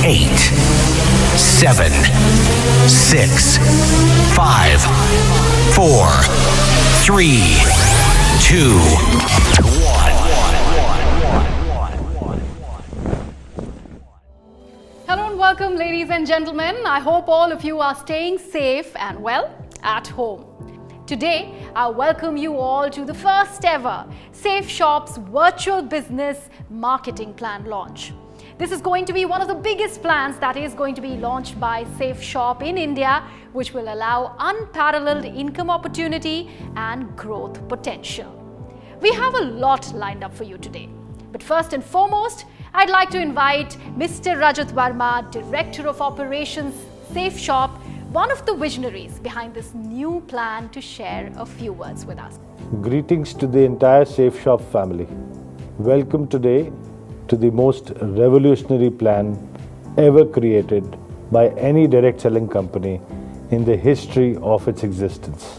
8, 7, 6, 5, 4, 3, 2, 1. Hello and welcome, ladies and gentlemen. I hope all of you are staying safe and well at home. Today, I welcome you all to the first ever Safe Shop's virtual business marketing plan launch. This is going to be one of the biggest plans that is going to be launched by Safe Shop in India, which will allow unparalleled income opportunity and growth potential. We have a lot lined up for you today. But first and foremost, I'd like to invite Mr. Rajat Verma, Director of Operations, Safe Shop, one of the visionaries behind this new plan, to share a few words with us. Greetings to the entire Safe Shop family. Welcome today to the most revolutionary plan ever created by any direct selling company in the history of its existence.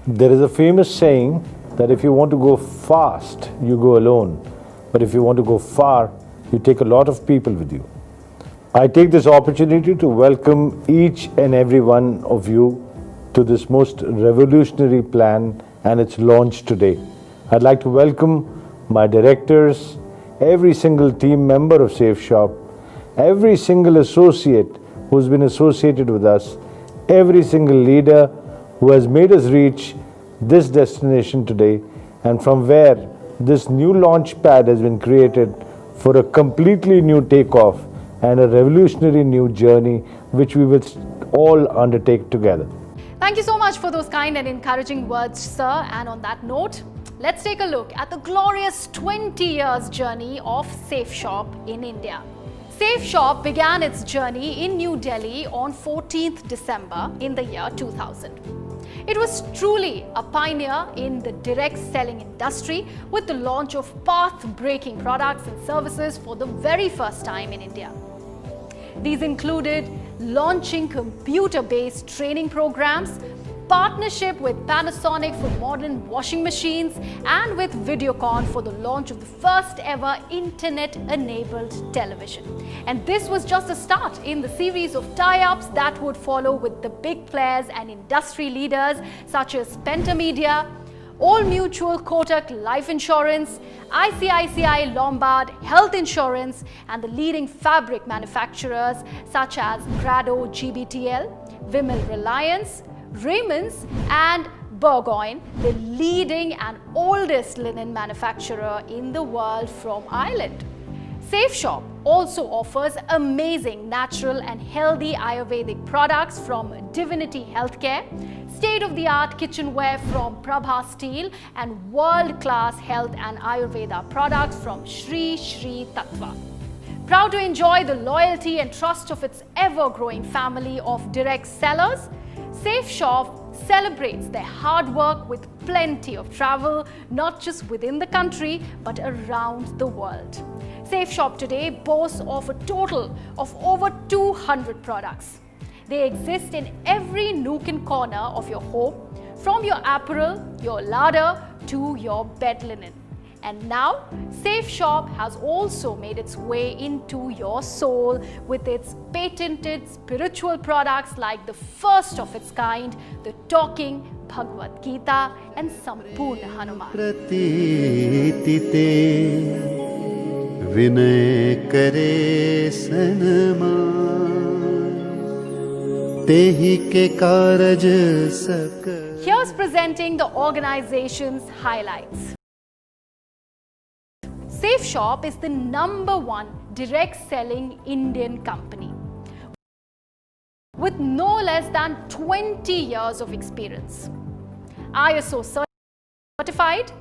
There is a famous saying that if you want to go fast, you go alone. But if you want to go far, you take a lot of people with you. I take this opportunity to welcome each and every one of you to this most revolutionary plan and its launch today. I'd like to welcome my directors, every single team member of Safe Shop, every single associate who's been associated with us, every single leader who has made us reach this destination today, and from where this new launch pad has been created for a completely new takeoff and a revolutionary new journey which we will all undertake together. Thank you so much for those kind and encouraging words, sir. And on that note, let's take a look at the glorious 20 years journey of Safe Shop in India. Safe Shop began its journey in New Delhi on 14th December in the year 2000. It was truly a pioneer in the direct selling industry with the launch of path-breaking products and services for the very first time in India. These included launching computer-based training programs, partnership with Panasonic for modern washing machines, and with Videocon for the launch of the first ever internet-enabled television. And this was just a start in the series of tie-ups that would follow with the big players and industry leaders such as Pentamedia, Old Mutual Kotak Life Insurance, ICICI Lombard Health Insurance, and the leading fabric manufacturers such as Grado GBTL, Vimal Reliance, Raymond's, and Burgoyne, the leading and oldest linen manufacturer in the world from Ireland. Safe Shop also offers amazing natural and healthy Ayurvedic products from Divinity Healthcare, state-of-the-art kitchenware from Prabha Steel, and world-class health and Ayurveda products from Shri Shri Tattva. Proud to enjoy the loyalty and trust of its ever-growing family of direct sellers, Safe Shop celebrates their hard work with plenty of travel, not just within the country, but around the world. Safe Shop today boasts of a total of over 200 products. They exist in every nook and corner of your home, from your apparel, your larder, to your bed linen. And now, Safe Shop has also made its way into your soul with its patented spiritual products like the first of its kind, the talking Bhagavad Gita and Sampurna Hanuman. Vinay kare sanman, tehi ke karaj sak. Here's presenting the organization's highlights. Safe Shop is the #1 direct selling Indian company with no less than 20 years of experience. ISO certified,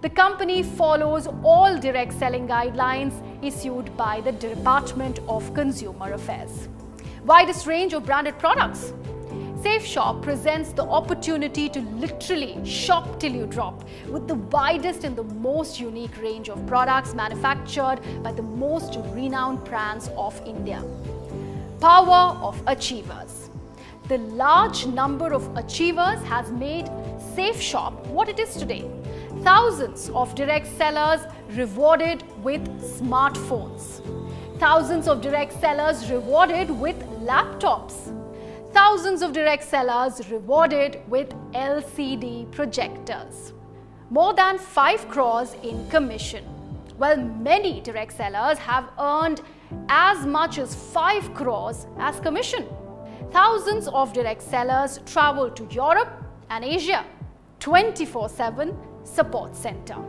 the company follows all direct selling guidelines issued by the Department of Consumer Affairs. Widest range of branded products. Safe Shop presents the opportunity to literally shop till you drop with the widest and the most unique range of products manufactured by the most renowned brands of India. Power of achievers. The large number of achievers has made Safe Shop what it is today. Thousands of direct sellers rewarded with smartphones. Thousands of direct sellers rewarded with laptops. Thousands of direct sellers rewarded with LCD projectors. More than 5 crores in commission. Well, many direct sellers have earned as much as 5 crores as commission. Thousands of direct sellers travel to Europe and Asia. 24/7 support center.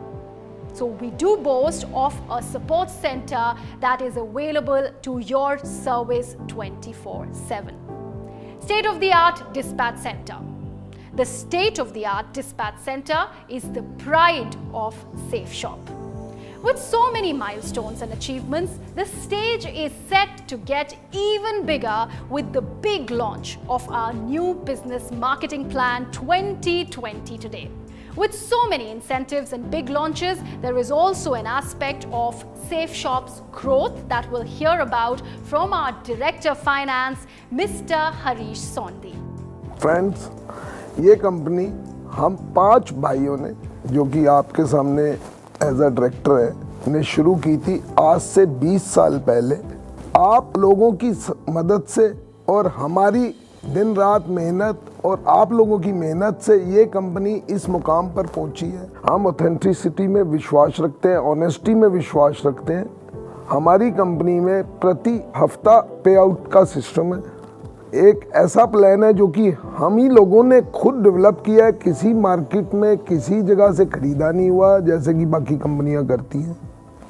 So we do boast of a support center that is available to your service 24/7. State-of-the-art dispatch center. The state-of-the-art dispatch center is the pride of SafeShop. With so many milestones and achievements, the stage is set to get even bigger with the big launch of our new business marketing plan 2020 today. With so many incentives and big launches, there is also an aspect of SafeShop's growth that we'll hear about from our Director of Finance, Mr. Harish Sondhi. Friends, ये company हम 5 भाइयों ने, जो कि आपके सामने as a director है, ने शुरू की थी आज से 20 साल पहले। आप लोगों की मदद से और हमारी दिन रात मेहनत और आप लोगों की मेहनत से ये कंपनी इस मुकाम पर पहुंची है। हम ऑथेंटिसिटी में विश्वास रखते हैं, ऑनेस्टी में विश्वास रखते हैं। हमारी कंपनी में प्रति हफ्ता पे आउट का सिस्टम है। एक ऐसा प्लान है जो कि हम ही लोगों ने खुद डेवलप किया है, किसी मार्केट में किसी जगह से खरीदा नहीं हुआ जैसे कि बाकी कंपनियां करती हैं।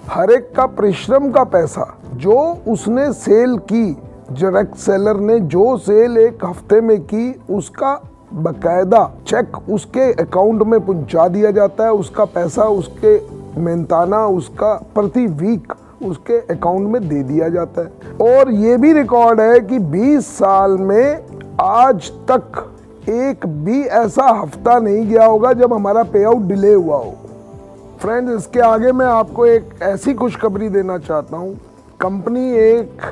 हर एक का परिश्रम का पैसा जो उसने सेल की, डायरेक्ट सेलर ने जो सेल एक हफ्ते में की, उसका बकायदा चेक उसके अकाउंट में पहुंचा दिया जाता है। उसका पैसा उसके मेहनताना उसका प्रति वीक उसके अकाउंट में दे दिया जाता है। और ये भी रिकॉर्ड है कि 20 साल में आज तक एक भी ऐसा हफ्ता नहीं गया होगा जब हमारा पे आउट डिले हुआ हो। फ्रेंड्स, इसके आगे मैं आपको एक ऐसी खुशखबरी देना चाहता हूँ। कंपनी एक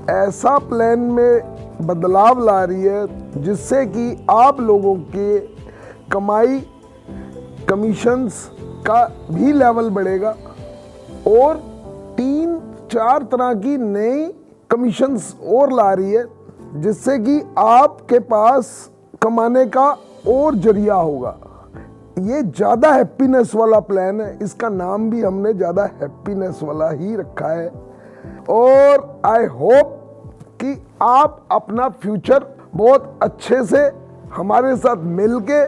ऐसा प्लान में बदलाव ला रही है जिससे कि आप लोगों के कमाई कमीशंस का भी लेवल बढ़ेगा और 3-4 तरह की नई कमीशंस और ला रही है जिससे कि आपके पास कमाने का और जरिया होगा। ये ज़्यादा हैप्पीनेस वाला प्लान है, इसका नाम भी हमने ज़्यादा हैप्पीनेस वाला ही रखा है। और आई होप कि आप अपना फ्यूचर बहुत अच्छे से हमारे साथ मिलके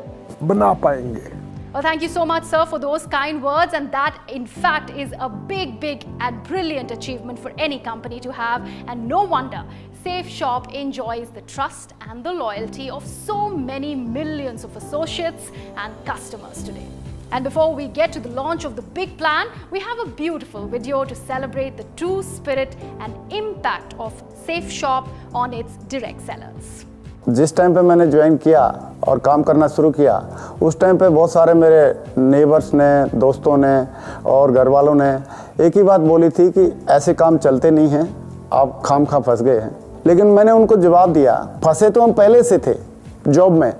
बना पाएंगे। Well, thank you so much, sir, for those kind words, and that in fact is a big and brilliant achievement for any company to have, and no wonder SafeShop enjoys the trust and the loyalty of so many millions of associates and customers today. And before we get to the launch of the big plan, we have a beautiful video to celebrate the true spirit and impact of SafeShop on its direct sellers. जिस time पे मैंने join किया और काम करना शुरू किया, उस टाइम पे बहुत सारे मेरे नेबर्स ने, दोस्तों ने और घर वालों ने एक ही बात बोली थी कि ऐसे काम चलते नहीं हैं, आप खामखा फंस गए हैं। लेकिन मैंने उनको जवाब दिया, फंसे तो हम पहले से थे जॉब में।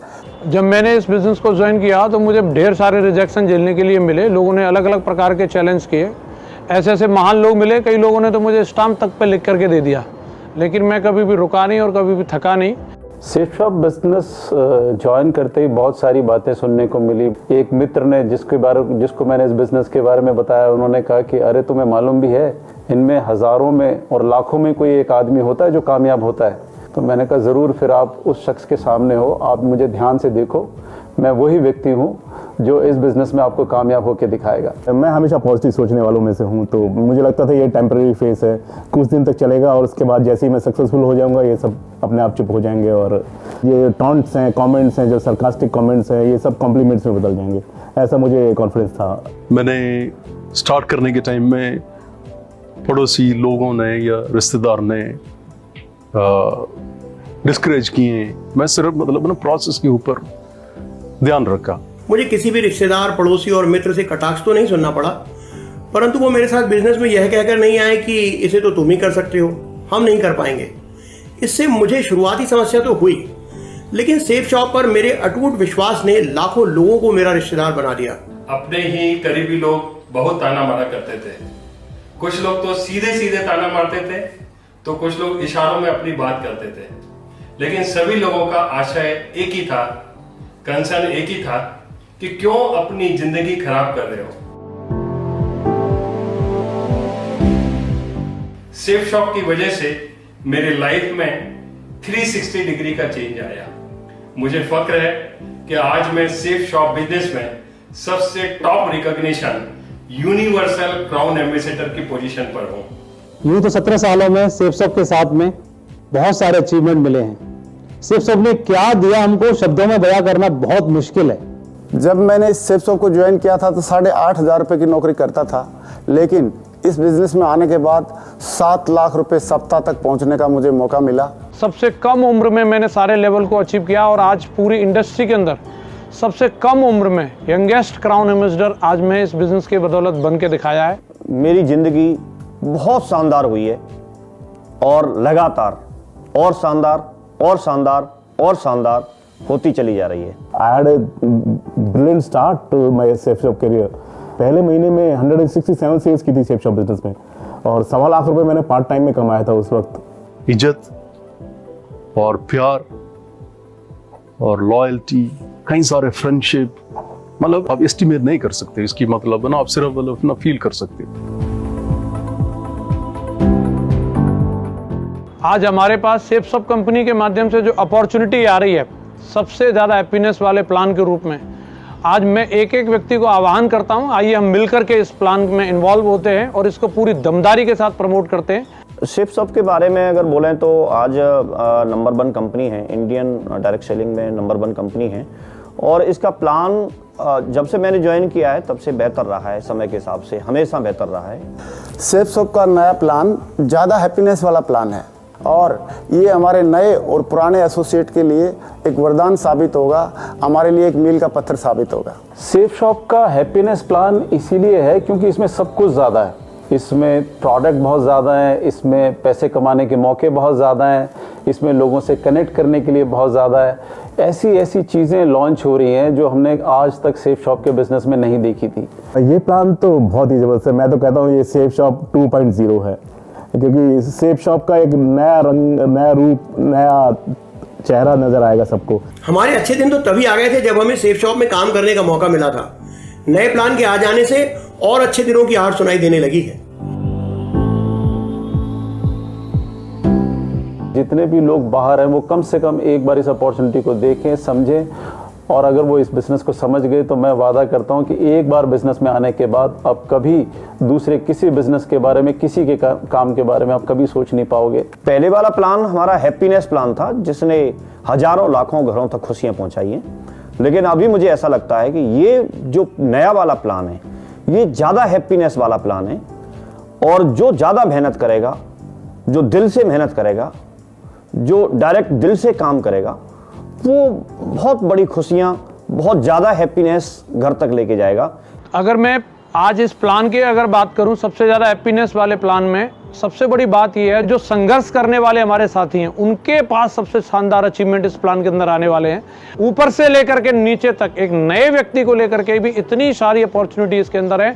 जब मैंने इस बिज़नेस को ज्वाइन किया तो मुझे ढेर सारे रिजेक्शन झेलने के लिए मिले। लोगों ने अलग अलग प्रकार के चैलेंज किए, ऐसे ऐसे महान लोग मिले, कई लोगों ने तो मुझे स्टाम्प तक पे लिख करके दे दिया, लेकिन मैं कभी भी रुका नहीं और कभी भी थका नहीं। सेफशॉप बिजनेस ज्वाइन करते ही बहुत सारी बातें सुनने को मिली। एक मित्र ने जिसको मैंने इस बिज़नेस के बारे में बताया, उन्होंने कहा कि अरे तुम्हें मालूम भी है, इनमें हज़ारों में और लाखों में कोई एक आदमी होता है जो कामयाब होता है। तो मैंने कहा ज़रूर, फिर आप उस शख्स के सामने हो, आप मुझे ध्यान से देखो, मैं वही व्यक्ति हूँ जो इस बिज़नेस में आपको कामयाब होकर दिखाएगा। मैं हमेशा पॉजिटिव सोचने वालों में से हूँ, तो मुझे लगता था ये टेम्परेरी फेस है, कुछ दिन तक चलेगा और उसके बाद जैसे ही मैं सक्सेसफुल हो जाऊँगा ये सब अपने आप चुप हो जाएंगे और ये टॉन्ट्स हैं, कमेंट्स हैं, जो सरकास्टिक कमेंट्स हैं, ये सब कॉम्प्लीमेंट्स में बदल जाएंगे, ऐसा मुझे कॉन्फिडेंस था। मैंने स्टार्ट करने के टाइम में पड़ोसी लोगों ने या रिश्तेदार ने डिस्करेज किए, मैं सिर्फ मतलब ना प्रोसेस के ऊपर ध्यान रखा। मुझे किसी भी रिश्तेदार, पड़ोसी और मित्र से कटाक्ष तो नहीं सुनना पड़ा, परंतु वो मेरे साथ बिजनेस में यह कहकर नहीं आए कि इसे तो तुम ही कर सकते हो, हम नहीं कर पाएंगे। इससे मुझे शुरुआती समस्या तो हुई, लेकिन सेफशॉप पर मेरे अटूट विश्वास ने लाखों लोगों को मेरा रिश्तेदार बना दिया। अपने ही करीबी लोग बहुत ताना मारा करते थे कुछ लोग तो सीधे सीधे ताना मारते थे, तो कुछ लोग इशारों में अपनी बात करते थे, लेकिन सभी लोगों का आशय एक ही था, कंसर्न एक ही था कि क्यों अपनी जिंदगी खराब कर रहे हो। सेफ शॉप की वजह से मेरी लाइफ में 360 डिग्री का चेंज आया। मुझे फक्र है कि आज मैं सेफ शॉप बिजनेस में सबसे top recognition universal crown ambassador की पोजीशन पर हूं। यूं तो 17 सालों में सेफ शॉप के साथ में बहुत सारे अचीवमेंट मिले हैं। सेफ शॉप ने क्या दिया हमको शब्दों में बयां करना बहुत मुश्किल है। जब मैंने इस सेफ शॉप को ज्वाइन किया था तो 8,500 रुपये की नौकरी करता था, लेकिन इस बिजनेस में आने के बाद 7 लाख रुपए सप्ताह तक पहुंचने का मुझे मौका मिला। सबसे कम उम्र में मैंने सारे लेवल को अचीव किया और आज पूरी इंडस्ट्री के अंदर सबसे कम उम्र में यंगेस्ट क्राउन एम्बेसडर आज मैं इस बिजनेस की बदौलत बन के दिखाया है। मेरी जिंदगी बहुत शानदार हुई है और लगातार और शानदार और शानदार और शानदार होती चली जा रही है। I had a brilliant start to my Safe Shop career. पहले महीने में 167 सेल्स की थी सेफ शॉप बिजनेस में और 1.25 लाख रुपए मैंने पार्ट टाइम में कमाया था उस वक्त। इज्जत और प्यार और लॉयल्टी, कई सारे फ्रेंडशिप, मतलब आप एस्टिमेट नहीं कर सकते इसकी, मतलब ना आप सिर्फ अपना फील कर सकते। आज हमारे पास सेफ शॉप कंपनी के माध्यम से जो अपॉर्चुनिटी आ रही है सबसे ज्यादा हैप्पीनेस वाले प्लान के रूप में, आज मैं एक एक व्यक्ति को आह्वान करता हूं, आइए हम मिलकर के इस प्लान में इन्वॉल्व होते हैं और इसको पूरी दमदारी के साथ प्रमोट करते हैं। सेफ शॉप के बारे में अगर बोलें तो आज नंबर 1 कंपनी है, इंडियन डायरेक्ट सेलिंग में नंबर 1 कंपनी है और इसका प्लान जब से मैंने ज्वाइन किया है तब से बेहतर रहा है, समय के हिसाब से हमेशा बेहतर रहा है। सेफ शॉप का नया प्लान ज़्यादा हैप्पीनेस वाला प्लान है और ये हमारे नए और पुराने एसोसिएट के लिए एक वरदान साबित होगा, हमारे लिए एक मील का पत्थर साबित होगा। सेफ शॉप का हैप्पीनेस प्लान इसीलिए है क्योंकि इसमें सब कुछ ज़्यादा है। इसमें प्रोडक्ट बहुत ज़्यादा है, इसमें पैसे कमाने के मौके बहुत ज़्यादा हैं, इसमें लोगों से कनेक्ट करने के लिए बहुत ज़्यादा है। ऐसी ऐसी चीज़ें लॉन्च हो रही हैं जो हमने आज तक सेफ शॉप के बिजनेस में नहीं देखी थी। ये प्लान तो बहुत ही ज़बरदस्त है। मैं तो कहता हूँ ये सेफ शॉप 2.0 है, क्योंकि सेफ शॉप का एक नया रंग, नया रूप, नया चेहरा नजर आएगा सबको। हमारे अच्छे दिन तो तभी आ गए थे जब हमें सेफ शॉप में काम करने का मौका मिला था। नए प्लान के आ जाने से और अच्छे दिनों की आहट सुनाई देने लगी है। जितने भी लोग बाहर हैं वो कम से कम एक बार इस अपॉर्चुनिटी को देखें, समझें और अगर वो इस बिज़नेस को समझ गए तो मैं वादा करता हूं कि एक बार बिज़नेस में आने के बाद अब कभी दूसरे किसी बिज़नेस के बारे में, किसी के काम के बारे में आप कभी सोच नहीं पाओगे। पहले वाला प्लान हमारा हैप्पीनेस प्लान था जिसने हजारों लाखों घरों तक खुशियां पहुंचाई हैं, लेकिन अभी मुझे ऐसा लगता है कि ये जो नया वाला प्लान है ये ज़्यादा हैप्पीनेस वाला प्लान है और जो ज़्यादा मेहनत करेगा, जो दिल से मेहनत करेगा, जो डायरेक्ट दिल से काम करेगा, वो बहुत बड़ी खुशियां, बहुत ज़्यादा हैप्पीनेस घर तक लेके जाएगा। अगर मैं आज इस प्लान की अगर बात करूं, सबसे ज़्यादा हैप्पीनेस वाले प्लान में सबसे बड़ी बात यह है जो संघर्ष करने वाले हमारे साथी हैं उनके पास सबसे शानदार अचीवमेंट इस प्लान के अंदर आने वाले हैं। ऊपर से लेकर के नीचे तक एक नए व्यक्ति को लेकर के भी इतनी सारी अपॉर्चुनिटी इसके अंदर है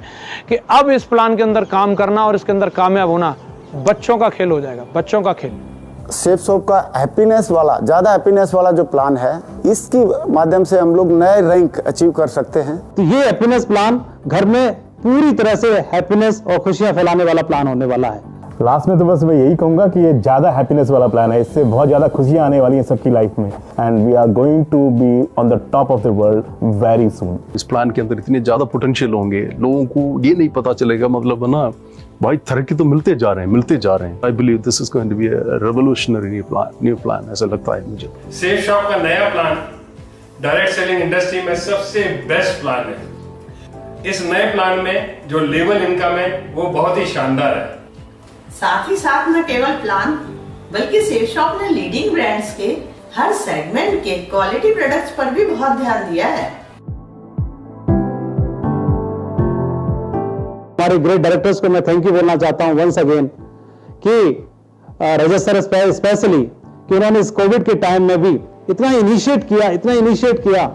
कि अब इस प्लान के अंदर काम करना और इसके अंदर कामयाब होना बच्चों का खेल हो जाएगा, बच्चों का खेल। सेफ शॉप का हैप्पीनेस वाला, ज़्यादा हैप्पीनेस वाला जो प्लान है, इसकी माध्यम से हम लोग नए रैंक अचीव कर सकते हैं। तो ये हैप्पीनेस प्लान घर में पूरी तरह से हैप्पीनेस और खुशियां फैलाने वाला प्लान होने वाला है। लास्ट में तो बस मैं यही कहूंगा कि ये ज़्यादा हैप्पीनेस वाला प्लान है, इससे बहुत ज़्यादा खुशियाँ आने वाली हैं सबकी लाइफ में and we are going to be on the top of the world very soon. इस प्लान के अंदर इतने ज़्यादा पोटेंशियल होंगे, लोगों को ये नहीं पता चलेगा, मतलब ना भाई तरक्की तो मिलते जा रहे हैं। I believe this is going to be a revolutionary new plan, ऐसा लगता है मुझे। सेफ शॉप का नया प्लान डायरेक्ट सेलिंग इंडस्ट्री में सबसे बेस्ट प्लान है। इस नए प्लान में जो लेवल इनकम है वो बहुत ही शानदार है। साथ ही साथ न केवल प्लान बल्कि सेफ शॉप ने लीडिंग ब्रांड्स के हर सेगमेंट के क्वालिटी प्रोडक्ट्स पर भी बहुत ध्यान दिया है। हमारे ग्रेट डायरेक्टर्स को मैं थैंक यू बोलना चाहता हूं वंस अगेन कि रजत सर स्पेशली कि उन्होंने इस कोविड के टाइम में भी इतना इनिशिएट किया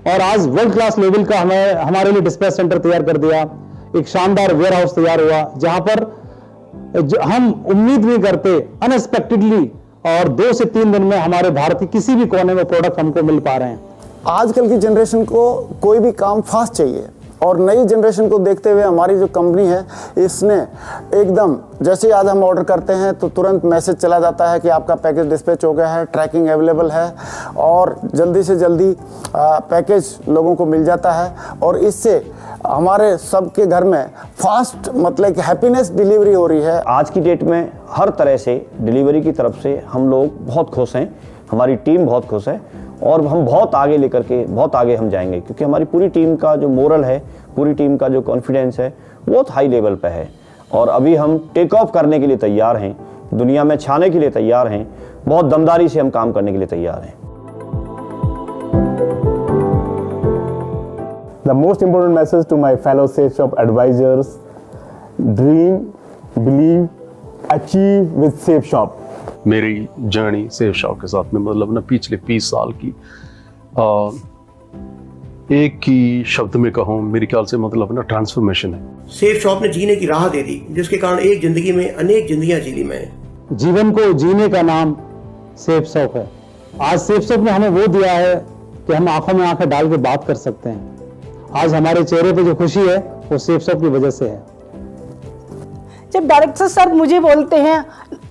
और आज वर्ल्ड क्लास लेवल का हमारे लिए डिस्पैच सेंटर तैयार कर दिया। एक शानदार वेयर हाउस तैयार हुआ जहां पर हम उम्मीद नहीं करते, अनएक्सपेक्टेडली, और 2 से 3 दिन में हमारे भारत के किसी भी कोने में प्रोडक्ट हमको मिल पा रहे हैं। आजकल की जनरेशन को कोई भी काम फास्ट चाहिए, और नई जनरेशन को देखते हुए हमारी जो कंपनी है इसने एकदम, जैसे आज हम ऑर्डर करते हैं तो तुरंत मैसेज चला जाता है कि आपका पैकेज डिस्पैच हो गया है, ट्रैकिंग अवेलेबल है, और जल्दी से जल्दी पैकेज लोगों को मिल जाता है। और इससे हमारे सबके घर में फास्ट, मतलब कि हैप्पीनेस डिलीवरी हो रही है। आज की डेट में हर तरह से डिलीवरी की तरफ से हम लोग बहुत खुश हैं, हमारी टीम बहुत खुश है, और हम बहुत आगे लेकर के बहुत आगे हम जाएंगे, क्योंकि हमारी पूरी टीम का जो मोरल है, पूरी टीम का जो कॉन्फिडेंस है, बहुत हाई लेवल पे है। और अभी हम टेक ऑफ करने के लिए तैयार हैं, दुनिया में छाने के लिए तैयार हैं, बहुत दमदारी से हम काम करने के लिए तैयार हैं। The most important message to my fellow Safe Shop advisors: dream, believe, achieve with Safe Shop. मेरी जर्नी सेफ शॉप के साथ में मतलब ना पिछले 20 साल की एक ही शब्द में कहूँ, मेरे ख्याल से मतलब ना ट्रांसफॉर्मेशन है। सेफ शॉप ने जीने की राह दे दी, जिसके कारण एक जिंदगी में अनेक जिंदगियां जी ली मैंने। जीवन को जीने का नाम सेफ शॉप है। आज सेफ शॉप ने हमें वो दिया है कि हम आंखों में आंखें डाल के बात कर सकते हैं। आज हमारे चेहरे पे जो खुशी है वो सेफ शॉप की वजह से है। जब डायरेक्टर सर मुझे बोलते हैं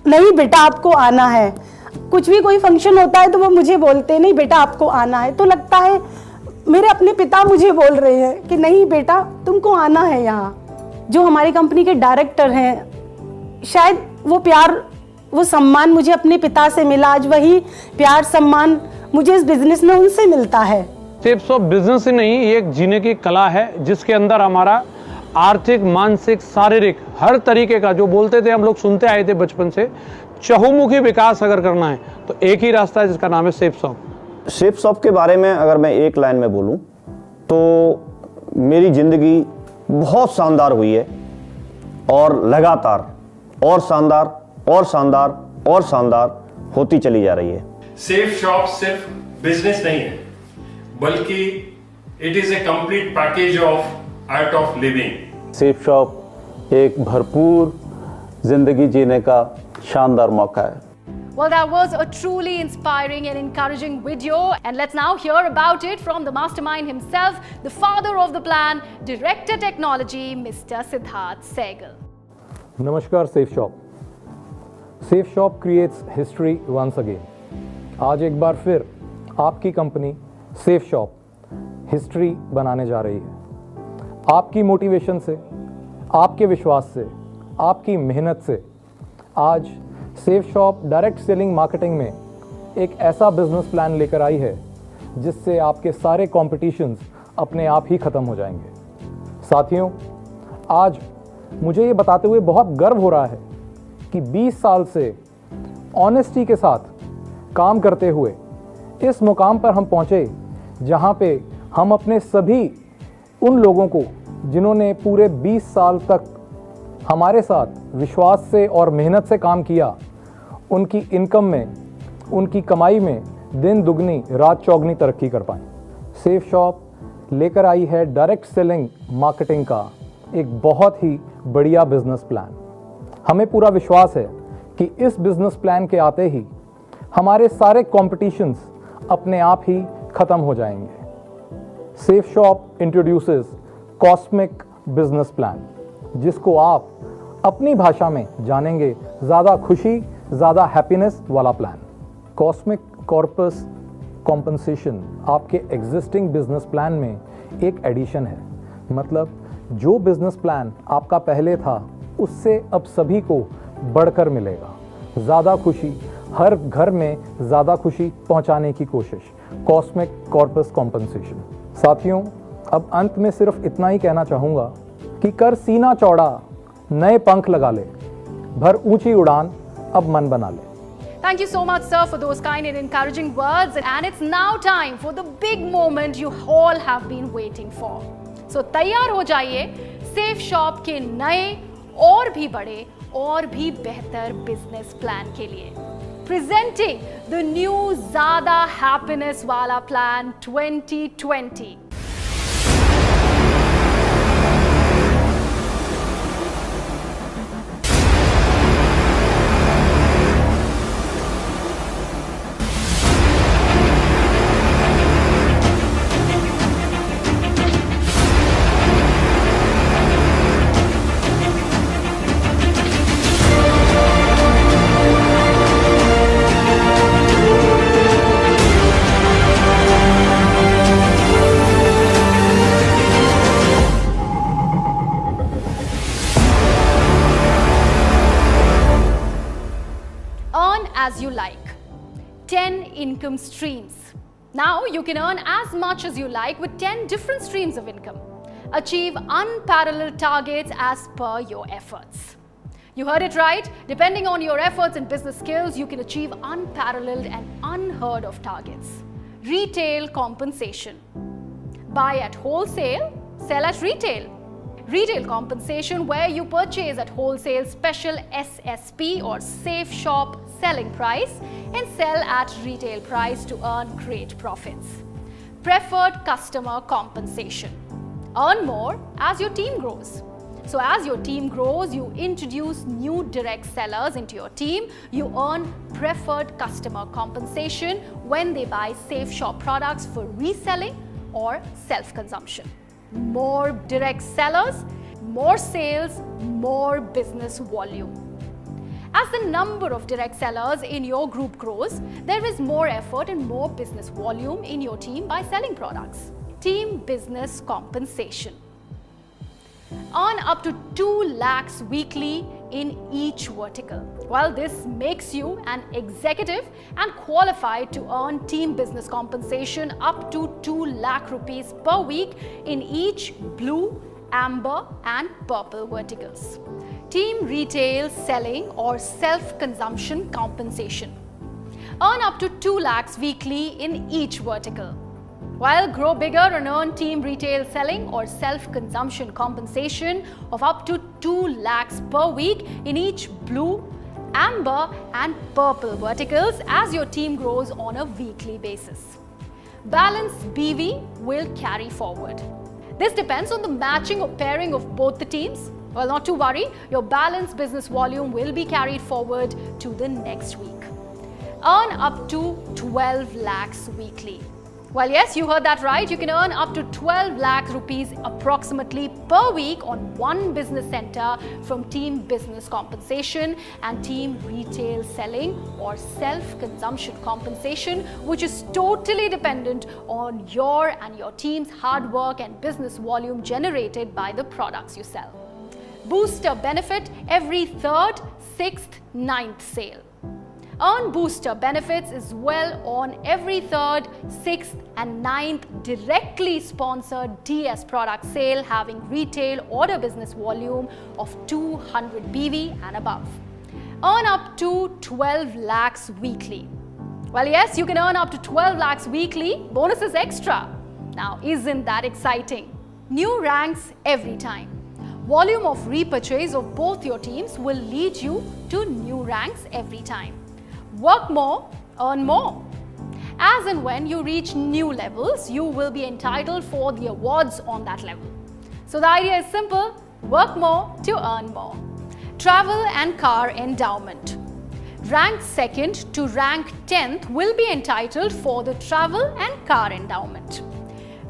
नहीं बेटा आपको आना है, कुछ भी कोई फंक्शन होता है तो वो मुझे बोलते हैं नहीं बेटा आपको आना है, तो लगता है मेरे अपने पिता मुझे बोल रहे हैं कि नहीं बेटा तुमको आना है यहाँ। जो हमारी कंपनी के डायरेक्टर हैं, शायद वो प्यार, वो सम्मान मुझे अपने पिता से मिला, आज वही प्यार सम्मान मुझे इस बिजनेस में उनसे मिलता है। सेफ शॉप बिजनेस ही नहीं, ये एक जीने की कला है, जिसके अंदर हमारा आर्थिक, मानसिक, शारीरिक हर तरीके का, जो बोलते थे हम लोग सुनते आए थे बचपन से, चहुमुखी विकास अगर करना है तो एक ही रास्ता है जिसका नाम है सेफ शॉप। सेफ शॉप के बारे में अगर मैं एक लाइन में बोलूं तो मेरी ज़िंदगी बहुत शानदार हुई है, और लगातार और शानदार और शानदार और शानदार होती चली जा रही है। सेफ शॉप सिर्फ बिजनेस नहीं है, बल्कि it is a complete package of art of living. Safe shop एक भरपूर जिंदगी जीने का शानदार मौका है। Well, that was a truly inspiring and encouraging video, and let's now hear about it from the mastermind himself, the father of the plan, Director Technology, Mr. Siddharth Sehgal. नमस्कार Safe Shop. Safe Shop creates history once again. आज एक बार फिर आपकी company safe shop history बनाने जा रही है। आपकी मोटिवेशन से, आपके विश्वास से, आपकी मेहनत से आज safe shop direct selling marketing में एक ऐसा बिजनेस प्लान लेकर आई है जिससे आपके सारे कॉम्पिटिशन्स अपने आप ही ख़त्म हो जाएंगे। साथियों, आज मुझे ये बताते हुए बहुत गर्व हो रहा है कि 20 साल से ऑनेस्टी के साथ काम करते हुए इस मुकाम पर हम पहुँचे जहाँ पे हम अपने सभी उन लोगों को जिन्होंने पूरे 20 साल तक हमारे साथ विश्वास से और मेहनत से काम किया, उनकी इनकम में, उनकी कमाई में दिन दुगनी रात चौगनी तरक्की कर पाएँ। सेफ शॉप लेकर आई है डायरेक्ट सेलिंग मार्केटिंग का एक बहुत ही बढ़िया बिजनेस प्लान। हमें पूरा विश्वास है कि इस बिजनेस प्लान के आते ही हमारे सारे कॉम्पिटिशन्स अपने आप ही ख़त्म हो जाएंगे। Safe shop introduces cosmic business plan, जिसको आप अपनी भाषा में जानेंगे ज़्यादा खुशी, ज़्यादा हैप्पीनेस वाला प्लान। कॉस्मिक कॉर्पस कॉम्पनसेशन आपके एग्जिस्टिंग बिजनेस प्लान में एक एडिशन है। मतलब जो बिजनेस प्लान आपका पहले था उससे अब सभी को बढ़कर मिलेगा। ज़्यादा खुशी, हर घर में ज़्यादा खुशी पहुंचाने की कोशिश, कॉस्मिक कॉर्पस कॉम्पनसेशन। साथियों, अब अंत में सिर्फ इतना ही कहना चाहूँगा कि कर सीना चौड़ा, नए पंख लगा ले, भर ऊंची उड़ान, अब मन बना ले। Thank you so much, sir, for those kind and encouraging words. And it's now time for the big moment you all have been waiting for. So तैयार हो जाइए सेफ शॉप के नए और भी बड़े और भी बेहतर बिजनेस प्लान के लिए। Presenting the new ज़्यादा हैप्पीनेस वाला plan 2020। you like. 10 income streams. Now you can earn as much as you like with 10 different streams of income. Achieve unparalleled targets as per your efforts. You heard it right. Depending on your efforts and business skills, you can achieve unparalleled and unheard of targets. Retail compensation. Buy at wholesale, sell at retail. Retail compensation, where you purchase at wholesale special SSP or Safe Shop selling price and sell at retail price to earn great profits. Preferred customer compensation. Earn more as your team grows. So as your team grows, you introduce new direct sellers into your team. You earn preferred customer compensation when they buy Safe Shop products for reselling or self-consumption. More direct sellers, more sales, more business volume. As the number of direct sellers in your group grows, there is more effort and more business volume in your team by selling products. Team business compensation. Earn up to 2 lakhs weekly in each vertical. Well, this makes you an executive and qualified to earn team business compensation up to 2 lakh rupees per week in each blue, amber and purple verticals. Team retail selling or self-consumption compensation. Earn up to 2 lakhs weekly in each vertical. While grow bigger and earn team retail selling or self-consumption compensation of up to 2 lakhs per week in each blue, amber and purple verticals as your team grows on a weekly basis. Balanced BV will carry forward. This depends on the matching or pairing of both the teams. Well, not to worry, your balanced business volume will be carried forward to the next week. Earn up to 12 lakhs weekly. Well, yes, you heard that right. You can earn up to 12 lakh rupees approximately per week on one business center from team business compensation and team retail selling or self-consumption compensation, which is totally dependent on your and your team's hard work and business volume generated by the products you sell. Booster benefit every 3rd, 6th, 9th sale. Earn booster benefits as well on every 3rd, 6th and 9th directly sponsored DS product sale having retail order business volume of 200 BV and above. Earn up to 12 lakhs weekly. Well, yes, you can earn up to 12 lakhs weekly. Bonus is extra. Now, isn't that exciting? New ranks every time. Volume of repurchase of both your teams will lead you to new ranks every time. Work more, earn more. As and when you reach new levels, you will be entitled for the awards on that level. So the idea is simple: work more to earn more. Travel and car endowment. Rank 2nd to rank 10th will be entitled for the travel and car endowment.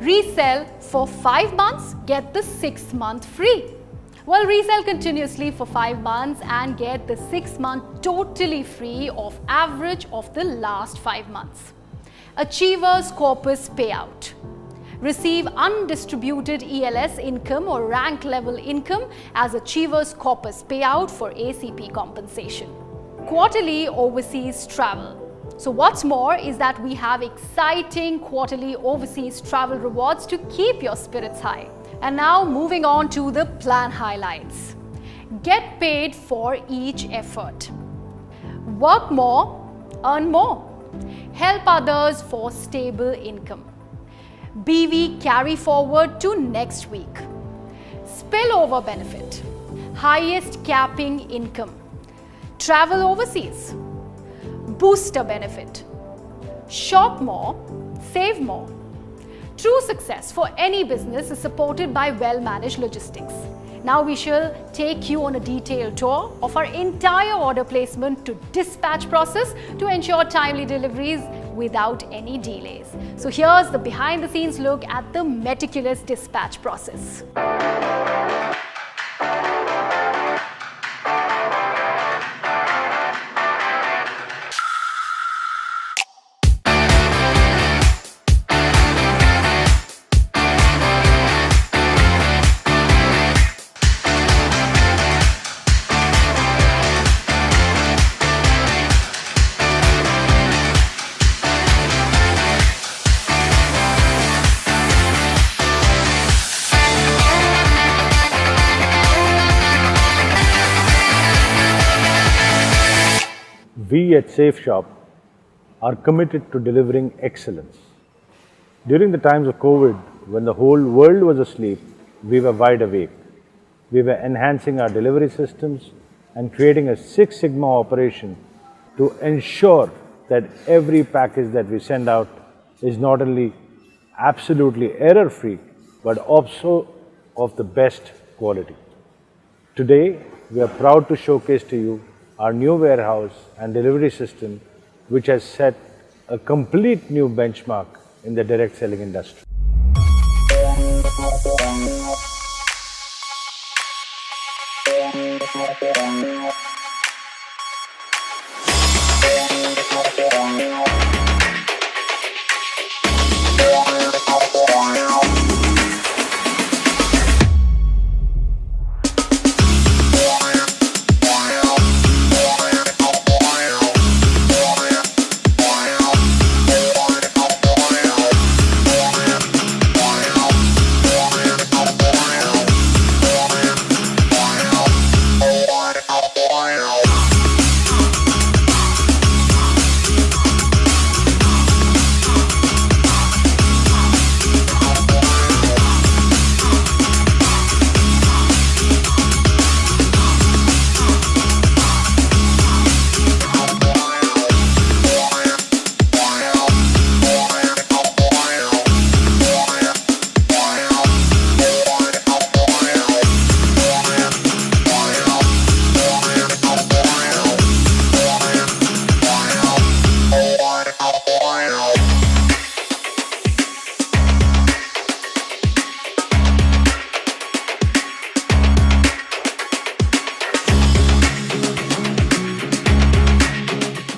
Resell for 5 months, get the 6th month free. Well, resell continuously for 5 months and get the 6th month totally free of average of the last 5 months. Achievers Corpus Payout. Receive undistributed ELS income or rank level income as Achievers Corpus Payout for ACP compensation. Quarterly overseas travel. So what's more is that we have exciting quarterly overseas travel rewards to keep your spirits high. And now moving on to the plan highlights. Get paid for each effort. Work more, earn more. Help others for stable income. BV carry forward to next week. Spillover benefit. Highest capping income. Travel overseas. Booster benefit. Shop more, save more. True success for any business is supported by well-managed logistics. Now we shall take you on a detailed tour of our entire order placement to dispatch process to ensure timely deliveries without any delays. So here's the behind-the-scenes look at the meticulous dispatch process. we at Safe Shop are committed to delivering excellence. During the times of COVID, when the whole world was asleep, we were wide awake. We were enhancing our delivery systems and creating a Six Sigma operation to ensure that every package that we send out is not only absolutely error-free, but also of the best quality. Today, we are proud to showcase to you our new warehouse and delivery system, which has set a complete new benchmark in the direct selling industry.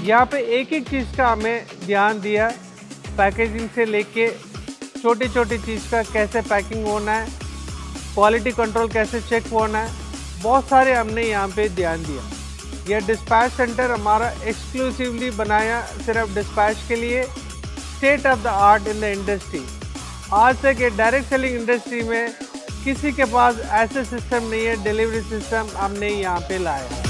यहाँ पे एक एक चीज़ का हमें ध्यान दिया, packaging से लेके छोटी छोटी चीज़ का कैसे पैकिंग होना है, क्वालिटी कंट्रोल कैसे चेक होना है, बहुत सारे हमने यहाँ पे ध्यान दिया। यह डिस्पैच सेंटर हमारा एक्सक्लूसिवली बनाया सिर्फ डिस्पैच के लिए, state of the art in the industry. आज तक ये डायरेक्ट सेलिंग इंडस्ट्री में किसी के पास ऐसे सिस्टम नहीं है, डिलीवरी सिस्टम हमने यहाँ पे लाया।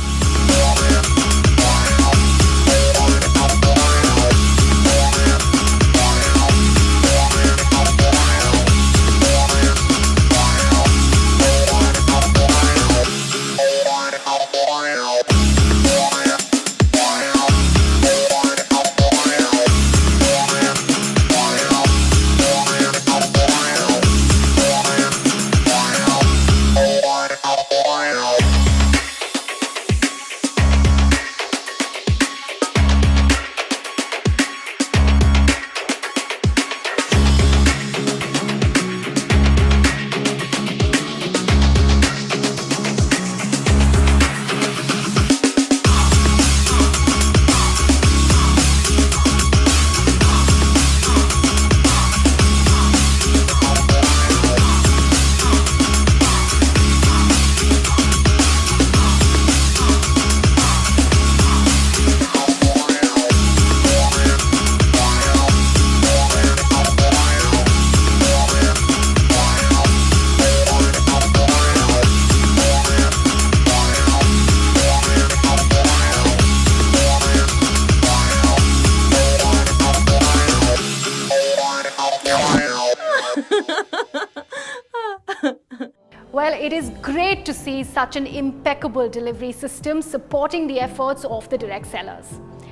Well, it is great to see such an impeccable delivery system supporting the efforts of the direct sellers.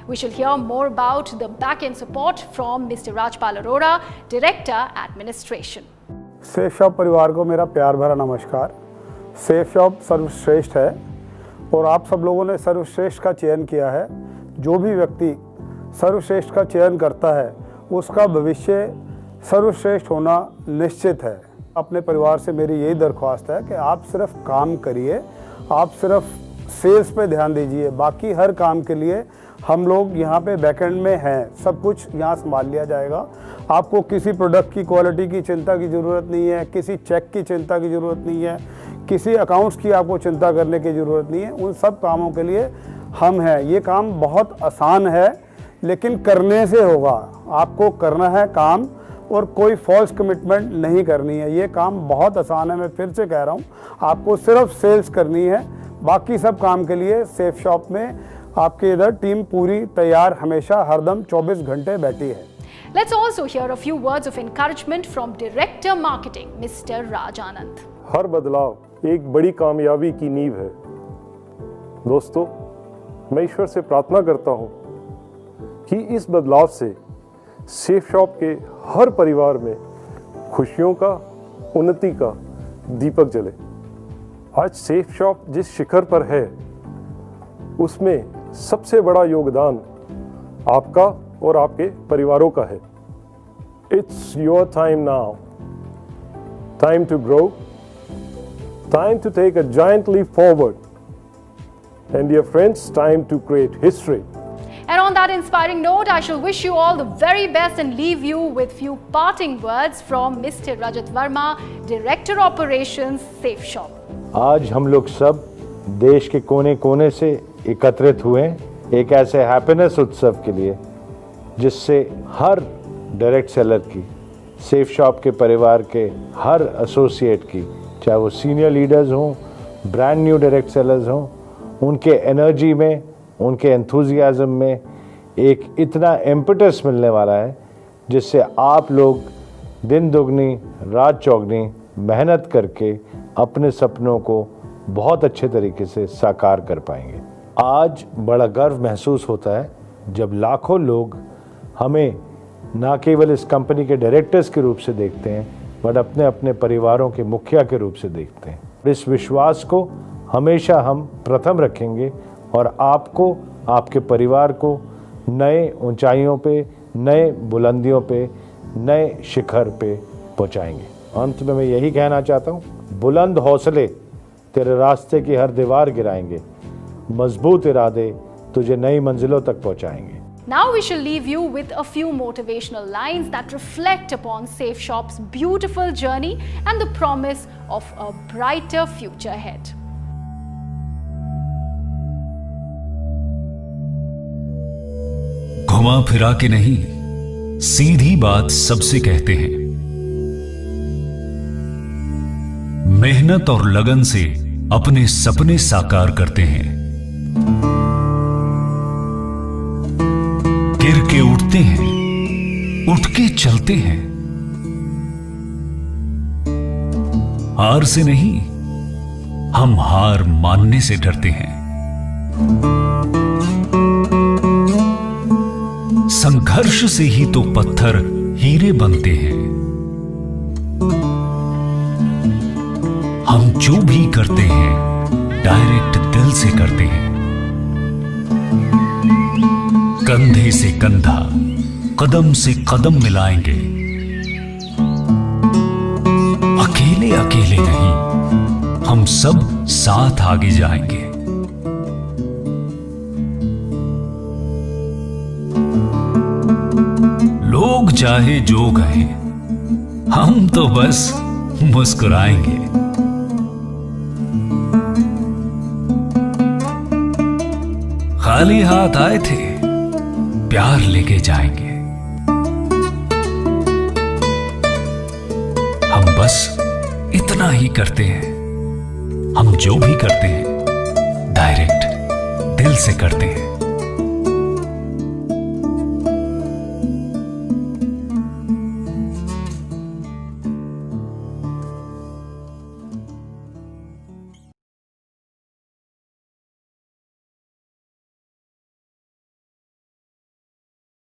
We shall hear more about the back-end support from Mr. Rajpal Arora, Director, Administration. Safe shop परिवार को मेरा प्यार भरा नमस्कार। Safe shop सर्वश्रेष्ठ है और आप सब लोगों ने सर्वश्रेष्ठ का चयन किया है। जो भी व्यक्ति सर्वश्रेष्ठ का चयन करता है उसका भविष्य सर्वश्रेष्ठ होना निश्चित है। अपने परिवार से मेरी यही दरख्वास्त है कि आप सिर्फ काम करिए, आप सिर्फ सेल्स पे ध्यान दीजिए, बाकी हर काम के लिए हम लोग यहाँ पे बैकएंड में हैं, सब कुछ यहाँ संभाल लिया जाएगा। आपको किसी प्रोडक्ट की क्वालिटी की चिंता की ज़रूरत नहीं है, किसी चेक की चिंता की ज़रूरत नहीं है, किसी अकाउंट्स की आपको चिंता करने की ज़रूरत नहीं है। उन सब कामों के लिए हम हैं। ये काम बहुत आसान है लेकिन करने से होगा। आपको करना है काम और कोई फॉल्स कमिटमेंट नहीं करनी है। ये काम बहुत आसान है, मैं फिर से कह रहा हूँ। आपको सिर्फ सेल्स करनी है, बाकी सब काम के लिए सेफ शॉप में आपके इधर टीम पूरी तैयार हमेशा हरदम 24 घंटे बैठी है। Let's also hear a few words of encouragement from Director Marketing, Mr. Raj Anand. हर बदलाव एक बड़ी कामयाबी की नींव है। दोस्तों, मैं ईश्वर से प्रार्थना करता हूं कि इस बदलाव से सेफ शॉप के हर परिवार में खुशियों का, उन्नति का दीपक जले। आज सेफ शॉप जिस शिखर पर है उसमें सबसे बड़ा योगदान आपका और आपके परिवारों का है। It's your time now, time to grow, time to take a giant leap forward, and dear friends, time to create history. And on that inspiring note, I shall wish you all the very best and leave you with few parting words from Mr. Rajat Verma, Director Operations, Safe Shop. आज हम लोग सब देश के कोने कोने से एकत्रित हुए एक ऐसे हैप्पीनेस उत्सव के लिए जिससे हर डायरेक्ट सेलर की, सेफ शॉप के परिवार के हर एसोसिएट की, चाहे वो सीनियर लीडर्स हों, ब्रांड न्यू डायरेक्ट सेलर्स हों, उनके एनर्जी में, उनके एंथुजियाज्म में एक इतना इम्पेटस मिलने वाला है जिससे आप लोग दिन दुगनी रात चौगनी मेहनत करके अपने सपनों को बहुत अच्छे तरीके से साकार कर पाएंगे। आज बड़ा गर्व महसूस होता है जब लाखों लोग हमें ना केवल इस कंपनी के डायरेक्टर्स के रूप से देखते हैं बट अपने अपने परिवारों के मुखिया के रूप से देखते हैं। इस विश्वास को हमेशा हम प्रथम रखेंगे और आपको, आपके परिवार को नए ऊंचाइयों पे, नए बुलंदियों पे, नए शिखर पे पहुंचाएंगे। अंत में मैं यही कहना चाहता हूँ, बुलंद हौसले तेरे रास्ते की हर दीवार गिराएंगे, मजबूत इरादे तुझे नई मंजिलों तक पहुंचाएंगे। Now we shall leave you with a few motivational lines that reflect upon Safe Shop's beautiful journey and the promise of a brighter future ahead. घुमा फिरा के नहीं, सीधी बात सबसे कहते हैं। मेहनत और लगन से अपने सपने साकार करते हैं। गिर के उठते हैं, उठ के चलते हैं। हार से नहीं, हम हार मानने से डरते हैं। संघर्ष से ही तो पत्थर हीरे बनते हैं। हम जो भी करते हैं डायरेक्ट दिल से करते हैं। कंधे से कंधा, कदम से कदम मिलाएंगे। अकेले अकेले नहीं, हम सब साथ आगे जाएंगे। लोग चाहे जो कहें, हम तो बस मुस्कुराएंगे। खाली हाथ आए थे, प्यार लेके जाएंगे। हम बस इतना ही करते हैं। हम जो भी करते हैं डायरेक्ट दिल से करते हैं।